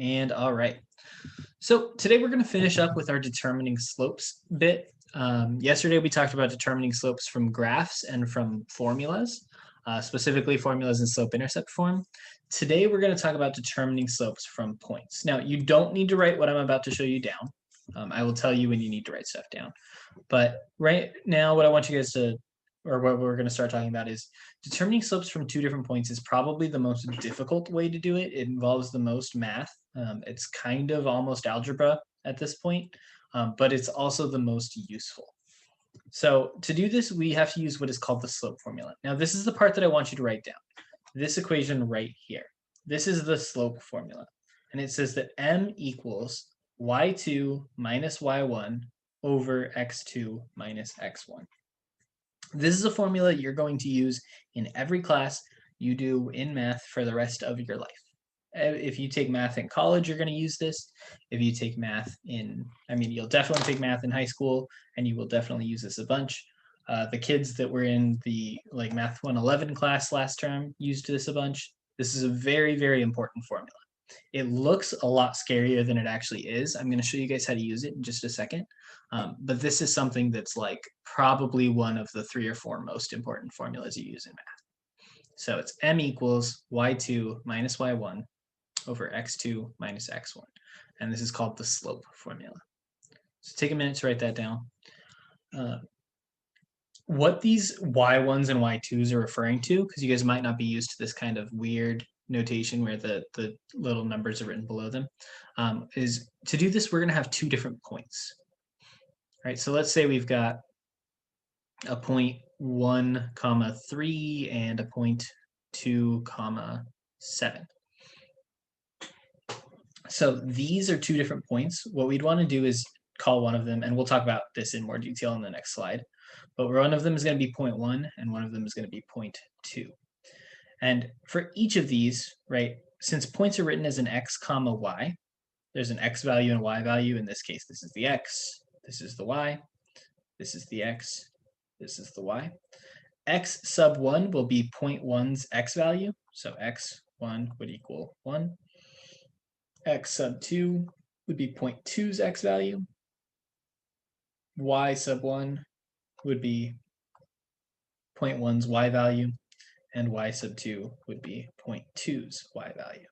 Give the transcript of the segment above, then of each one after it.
And all right. So today we're going to finish up with our determining slopes bit. Yesterday we talked about determining slopes from graphs and from formulas, specifically formulas in slope-intercept form. Today we're going to talk about determining slopes from points. Now, you don't need to write what I'm about to show you down. I will tell you when you need to write stuff down. But right now what I want you guys to, or what we're going to start talking about is determining slopes from two different points is probably the most difficult way to do it. It involves the most math. It's kind of almost algebra at this point, but it's also the most useful. So to do this, we have to use what is called the slope formula. Now, this is the part that I want you to write down. This equation right here. This is the slope formula. And it says that m equals y2 minus y1 over x2 minus x1. This is a formula you're going to use in every class you do in math for the rest of your life. If you take math in college, you're going to use this. If you take math you'll definitely take math in high school, and you will definitely use this a bunch. The kids that were in the Math 111 class last term used this a bunch. This is a very, very important formula. It looks a lot scarier than it actually is. I'm going to show you guys how to use it in just a second. But this is something that's probably one of the 3 or 4 most important formulas you use in math. So it's m equals y2 minus y1 over x2 minus x1. And this is called the slope formula. So take a minute to write that down. What these y1s and y2s are referring to, because you guys might not be used to this kind of weird notation where the little numbers are written below them, is to do this, we're going to have 2 different points. Right, so let's say we've got a point 1, 3 and a point 2, 7. So these are 2 different points. What we'd want to do is call one of them, and we'll talk about this in more detail in the next slide, but one of them is going to be point 1 and one of them is going to be point 2. And for each of these, right, since points are written as an x, y, there's an x value and a y value. In this case, this is the x, this is the y, this is the x, this is the y. X sub 1 will be point 1's x value, so x1 would equal 1. X sub 2 would be point 2's x value. Y sub 1 would be point 1's y value, and y sub 2 would be point 2's y value.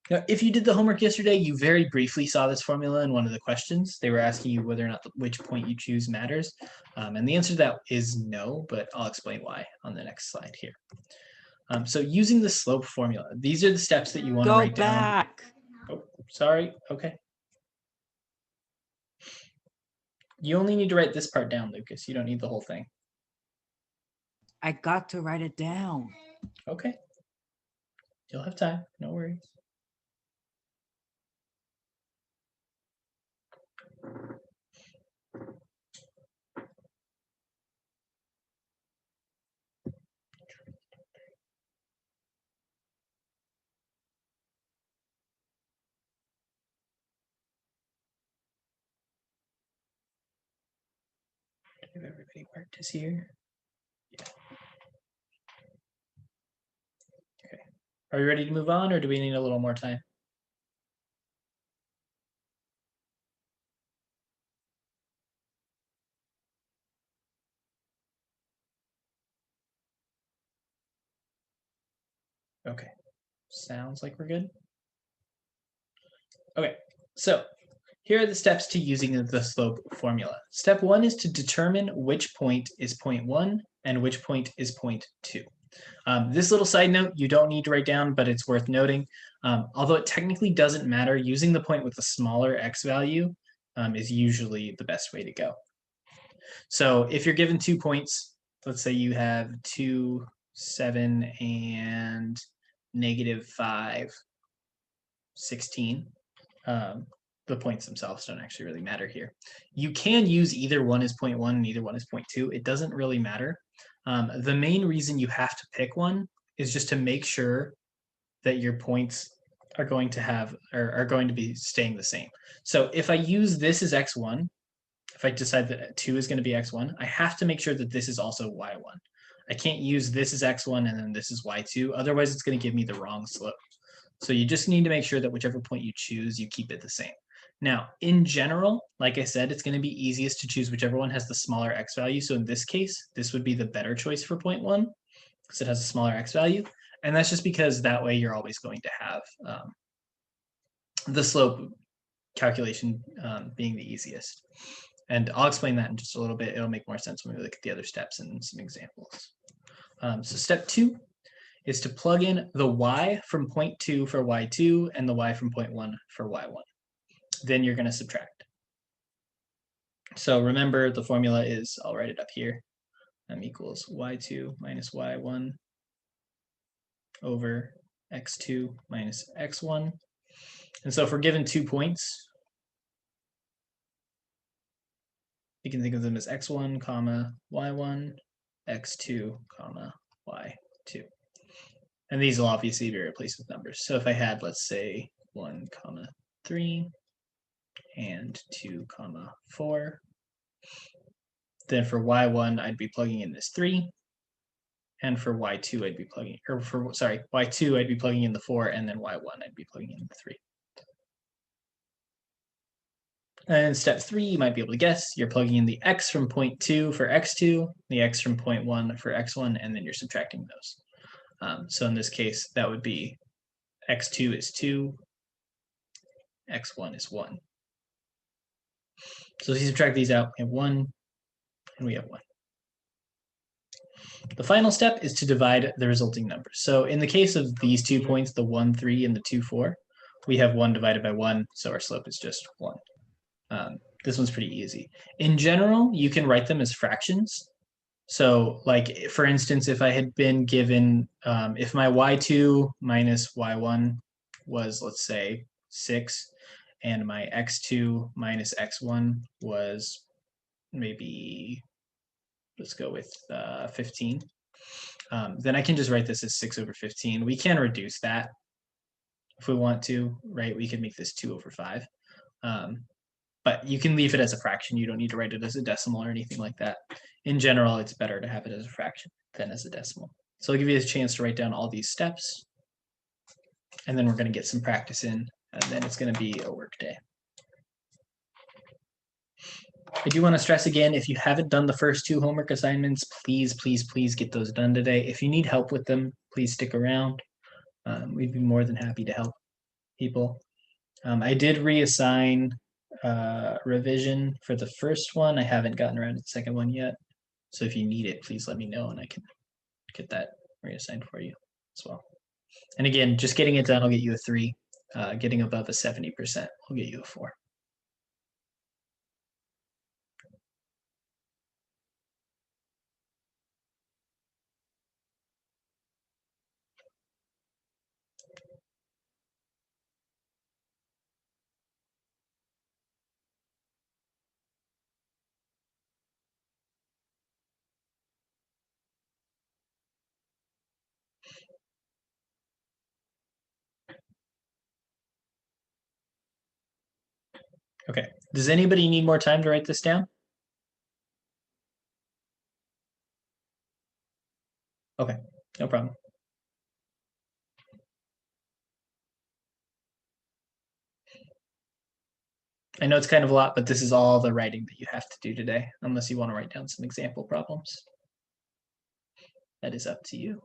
Now, if you did the homework yesterday, you very briefly saw this formula in one of the questions. They were asking you whether or not which point you choose matters. And the answer to that is no, but I'll explain why on the next slide here. So using the slope formula, these are the steps that you want to write down. Go back. Oh, sorry. Okay. You only need to write this part down, Lucas. You don't need the whole thing. I got to write it down. Okay. You'll have time. No worries. If everybody marked is here. Yeah. Okay. Are you ready to move on, or do we need a little more time? Okay. Sounds like we're good. Okay. So here are the steps to using the slope formula. Step 1 is to determine which point is point 1 and which point is point 2. This little side note you don't need to write down, but it's worth noting. Although it technically doesn't matter, using the point with the smaller x value is usually the best way to go. So if you're given 2 points, let's say you have 2, 7, and -5, 16. The points themselves don't actually really matter here. You can use either one as point 1 and either one as point 2. It doesn't really matter. The main reason you have to pick one is just to make sure that your points are going to be staying the same. So if I use this as x1, if I decide that 2 is going to be x1, I have to make sure that this is also y1. I can't use this as x1 and then this is y2. Otherwise, it's going to give me the wrong slope. So you just need to make sure that whichever point you choose, you keep it the same. Now, in general, like I said, it's going to be easiest to choose whichever one has the smaller x value. So in this case, this would be the better choice for 0.1 because it has a smaller x value. And that's just because that way you're always going to have the slope calculation being the easiest. And I'll explain that in just a little bit. It'll make more sense when we look at the other steps and some examples. So step 2 is to plug in the y from 0.2 for y2 and the y from 0.1 for y1. Then you're going to subtract. So remember the formula is, I'll write it up here, equals y2 minus y1 over x2 minus x1. And so if we're given 2 points, you can think of them as x1, comma, y1, x2, comma, y2. And these will obviously be replaced with numbers. So if I had, let's say, 1, comma, 3, and 2, comma, 4, then for y1, I'd be plugging in this 3. And for y2, I'd be plugging, or for, sorry, y2, I'd be plugging in the 4, and then y1, I'd be plugging in the 3. And step 3, you might be able to guess, you're plugging in the x from 0.2 for x2, the x from 0.1 for x1, and then you're subtracting those. So in this case, that would be x2 is 2, x1 is 1. So if you subtract these out, we have 1, and we have 1. The final step is to divide the resulting numbers. So in the case of these 2 points, the 1, 3, and the 2, 4, we have 1 divided by 1, so our slope is just 1. This one's pretty easy. In general, you can write them as fractions. So like, for instance, if I had been given, if my y2 minus y1 was, let's say, 6, and my x2 minus x1 was maybe, let's go with 15, then I can just write this as 6 over 15. We can reduce that if we want to, right? We could make this 2 over 5. But you can leave it as a fraction. You don't need to write it as a decimal or anything like that. In general, it's better to have it as a fraction than as a decimal. So I'll give you a chance to write down all these steps, and then we're going to get some practice in, and then it's going to be a work day. I do want to stress again, if you haven't done the first 2 homework assignments, please, please, please get those done today. If you need help with them, please stick around. We'd be more than happy to help people. I did reassign revision for the first one. I haven't gotten around to the second one yet. So if you need it, please let me know and I can get that reassigned for you as well. And again, just getting it done will get you a 3. Getting above a 70% will get you a 4. Okay, does anybody need more time to write this down? Okay, no problem. I know it's kind of a lot, but this is all the writing that you have to do today, unless you want to write down some example problems. That is up to you.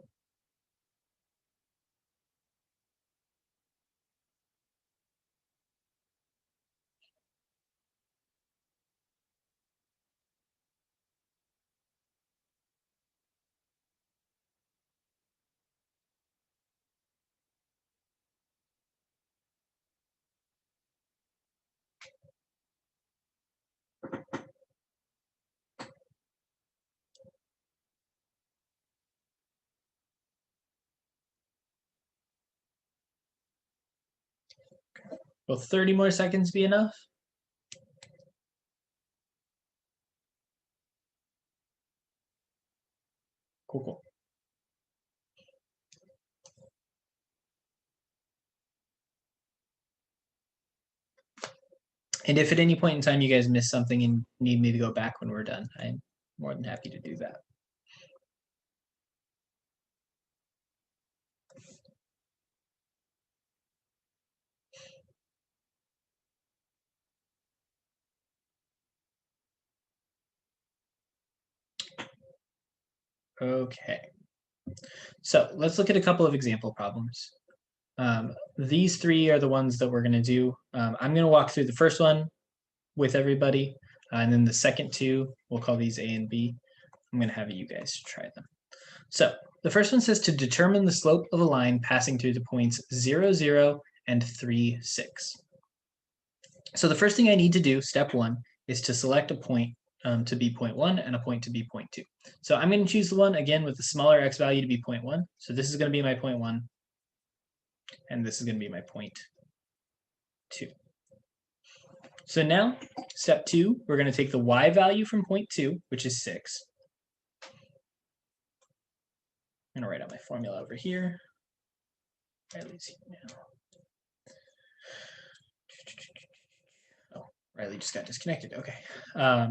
Will 30 more seconds be enough? Cool, cool. And if at any point in time you guys miss something and need me to go back when we're done, I'm more than happy to do that. Okay. So let's look at a couple of example problems. These three are the ones that we're going to do. I'm going to walk through the first one with everybody, and then the second two, we'll call these A and B. I'm going to have you guys try them. So the first one says to determine the slope of a line passing through the points 0, 0, and 3, 6. So the first thing I need to do, step one, is to select a point to be 0.1 and a point to be 0.2. So I'm going to choose the one, again, with the smaller x value to be 0.1. So this is going to be my 0.1, and this is going to be my 0.2. So now, step two, we're going to take the y value from 0.2, which is 6. I'm going to write out my formula over here. Riley's here now. Oh, Riley just got disconnected. Okay.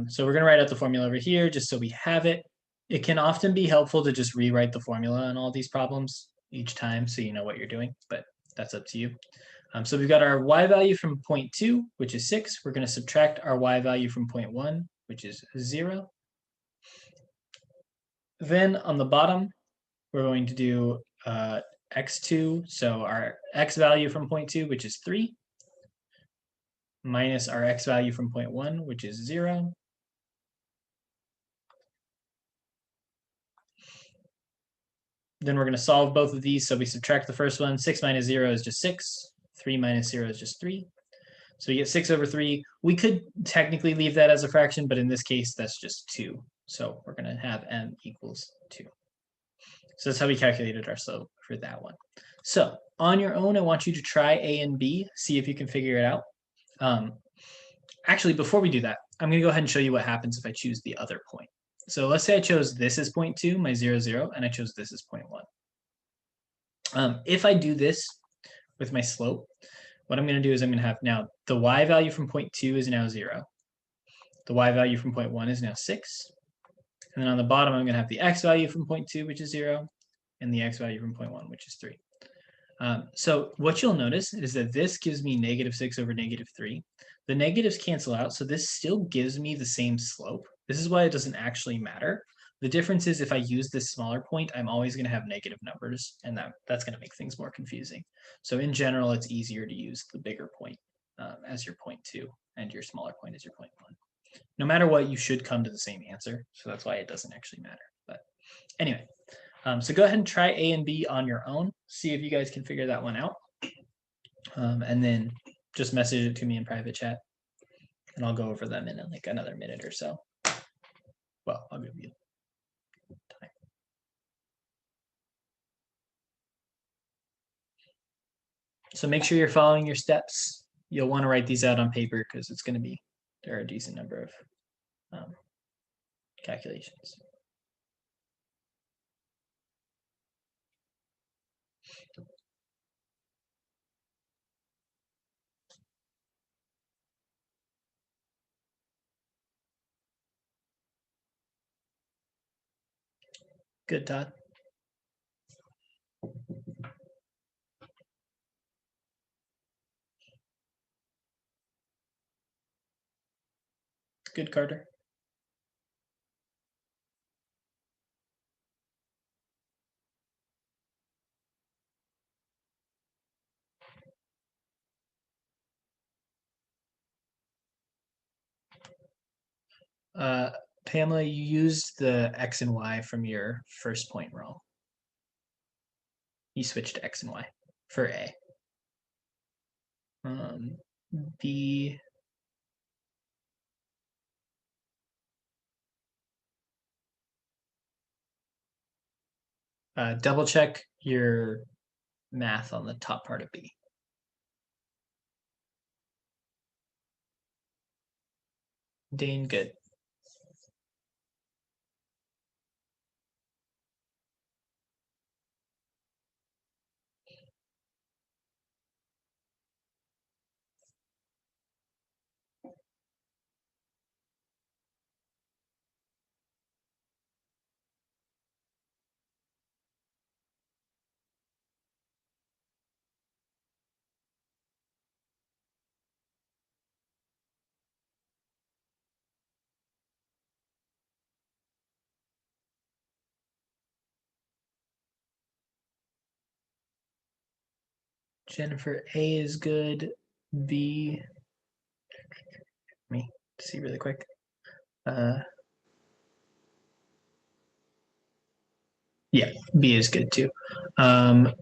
So we're going to write out the formula over here just so we have it. It can often be helpful to just rewrite the formula on all these problems each time so you know what you're doing, but that's up to you. So we've got our y value from 0.2, which is 6. We're going to subtract our y value from 0.1, which is 0. Then on the bottom, we're going to do x2, so our x value from 0.2, which is 3, minus our x value from 0.1, which is 0. Then we're going to solve both of these. So we subtract the first one. 6 minus 0 is just 6. 3 minus 0 is just 3. So we get 6 over 3. We could technically leave that as a fraction, but in this case, that's just 2. So we're going to have m equals 2. So that's how we calculated our slope for that one. So on your own, I want you to try A and B, see if you can figure it out. Actually, before we do that, I'm going to go ahead and show you what happens if I choose the other point. So let's say I chose this as 0.2, my 0, 0, and I chose this as 0.1. If I do this with my slope, what I'm going to do is I'm going to have now the y value from 0.2 is now 0. The y value from 0.1 is now 6. And then on the bottom, I'm going to have the x value from 0.2, which is 0, and the x value from 0.1, which is 3. So what you'll notice is that this gives me -6 over -3. The negatives cancel out, so this still gives me the same slope. This is why it doesn't actually matter. The difference is if I use this smaller point, I'm always going to have negative numbers, and that's going to make things more confusing. So in general, it's easier to use the bigger point as your 0.2 and your smaller point as your 0.1. No matter what, you should come to the same answer, so that's why it doesn't actually matter. But anyway, so go ahead and try A and B on your own. See if you guys can figure that one out. And then just message it to me in private chat. And I'll go over them in like another minute or so. Well, I'll give you time. So make sure you're following your steps. You'll want to write these out on paper because it's going to be, there are a decent number of calculations. Good, Todd. Good, Carter. Pamela, you used the x and y from your first point wrong. You switched to x and y for A. B. Double check your math on the top part of B. Dane, good. Jennifer, A is good. B, let me see really quick. Yeah, B is good too. Todd,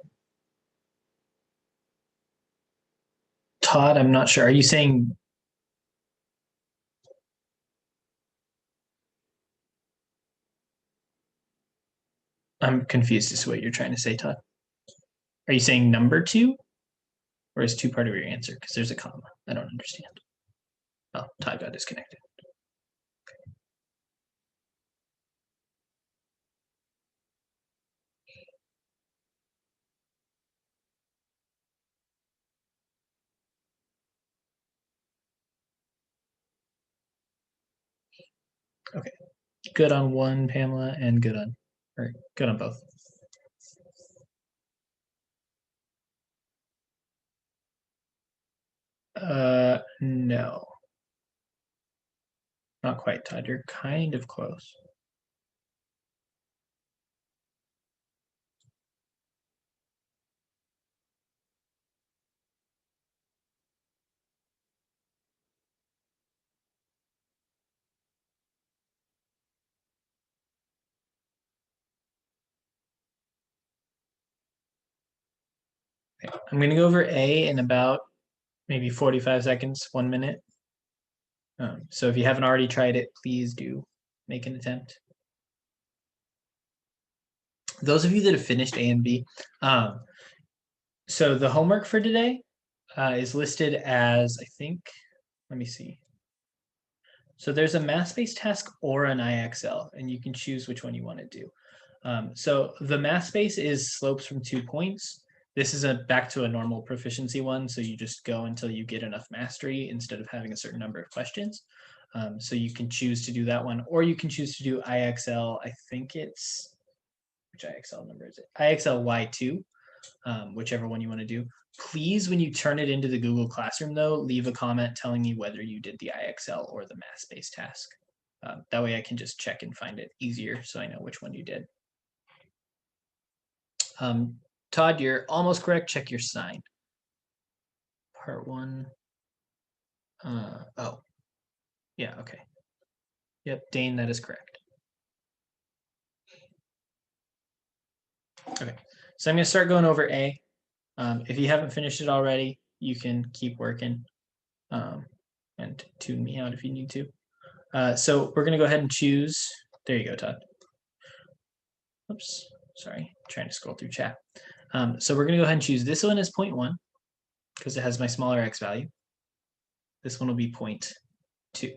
I'm not sure. Are you saying I'm confused as to what you're trying to say, Todd? Are you saying number two? Or is two part of your answer? Because there's a comma. I don't understand. Oh, Todd got disconnected. Okay. Good on one, Pamela, and good on both. No. Not quite, Todd. You're kind of close. Okay. I'm going to go over A in about maybe 45 seconds, 1 minute. So if you haven't already tried it, please do make an attempt. Those of you that have finished A and B, so the homework for today is listed as, I think, let me see. So there's a math-based task or an IXL, and you can choose which one you want to do. So the math space is slopes from 2 points. This is back to a normal proficiency one, so you just go until you get enough mastery instead of having a certain number of questions. So you can choose to do that one, or you can choose to do IXL. I think it's, which IXL number is it? IXL Y2, whichever one you want to do. Please, when you turn it into the Google Classroom, though, leave a comment telling me whether you did the IXL or the math space task. That way I can just check and find it easier so I know which one you did. Todd, you're almost correct. Check your sign. Part one. Oh, yeah, okay. Yep, Dane, that is correct. Okay, so I'm going to start going over A. If you haven't finished it already, you can keep working and tune me out if you need to. So we're going to go ahead and choose. There you go, Todd. Oops, sorry, trying to scroll through chat. So we're going to go ahead and choose this one as 0.1 because it has my smaller x value. This one will be 0.2.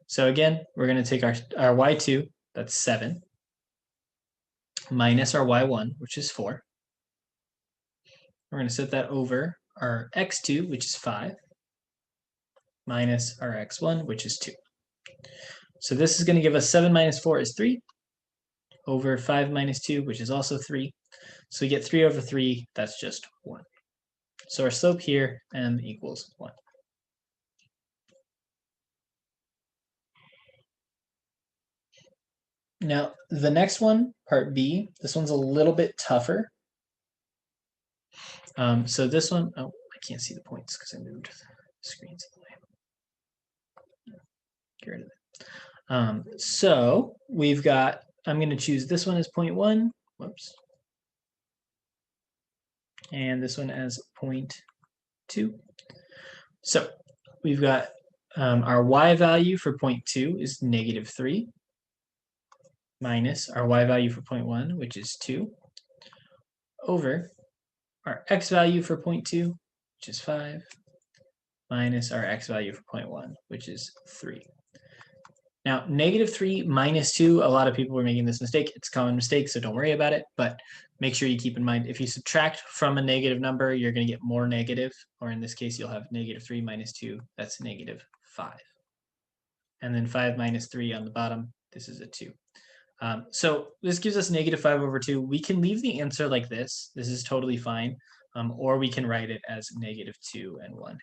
So again, we're going to take our y2, that's 7, minus our y1, which is 4. We're going to set that over our x2, which is 5, minus our x1, which is 2. So this is going to give us 7 minus 4 is 3, over 5 minus 2, which is also 3. So we get 3 over 3, that's just 1. So our slope here, m equals 1. Now, the next one, part B, this one's a little bit tougher. So this one, oh, I can't see the points because I moved the screens away. Get rid of it. So we've got, I'm going to choose this one as 0.1. Whoops. And this one as 0.2. So we've got our y value for 0.2 is -3, minus our y value for 0.1, which is 2, over our x value for 0.2, which is 5, minus our x value for 0.1, which is 3. Now, -3 minus 2, a lot of people are making this mistake. It's a common mistake, so don't worry about it. But make sure you keep in mind, if you subtract from a negative number, you're going to get more negative. Or in this case, you'll have -3 minus 2. That's -5. And then 5 minus 3 on the bottom, this is a 2. So this gives us -5 over 2. We can leave the answer like this. This is totally fine. Or we can write it as -2 and 1/2,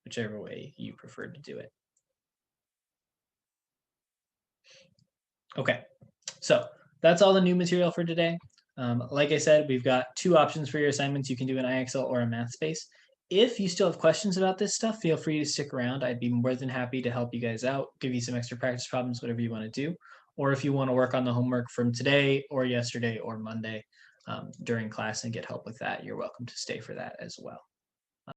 whichever way you prefer to do it. Okay, so that's all the new material for today. Like I said, we've got two options for your assignments. You can do an IXL or a MathSpace. If you still have questions about this stuff, feel free to stick around. I'd be more than happy to help you guys out, give you some extra practice problems, whatever you want to do. Or if you want to work on the homework from today or yesterday or Monday during class and get help with that, you're welcome to stay for that as well.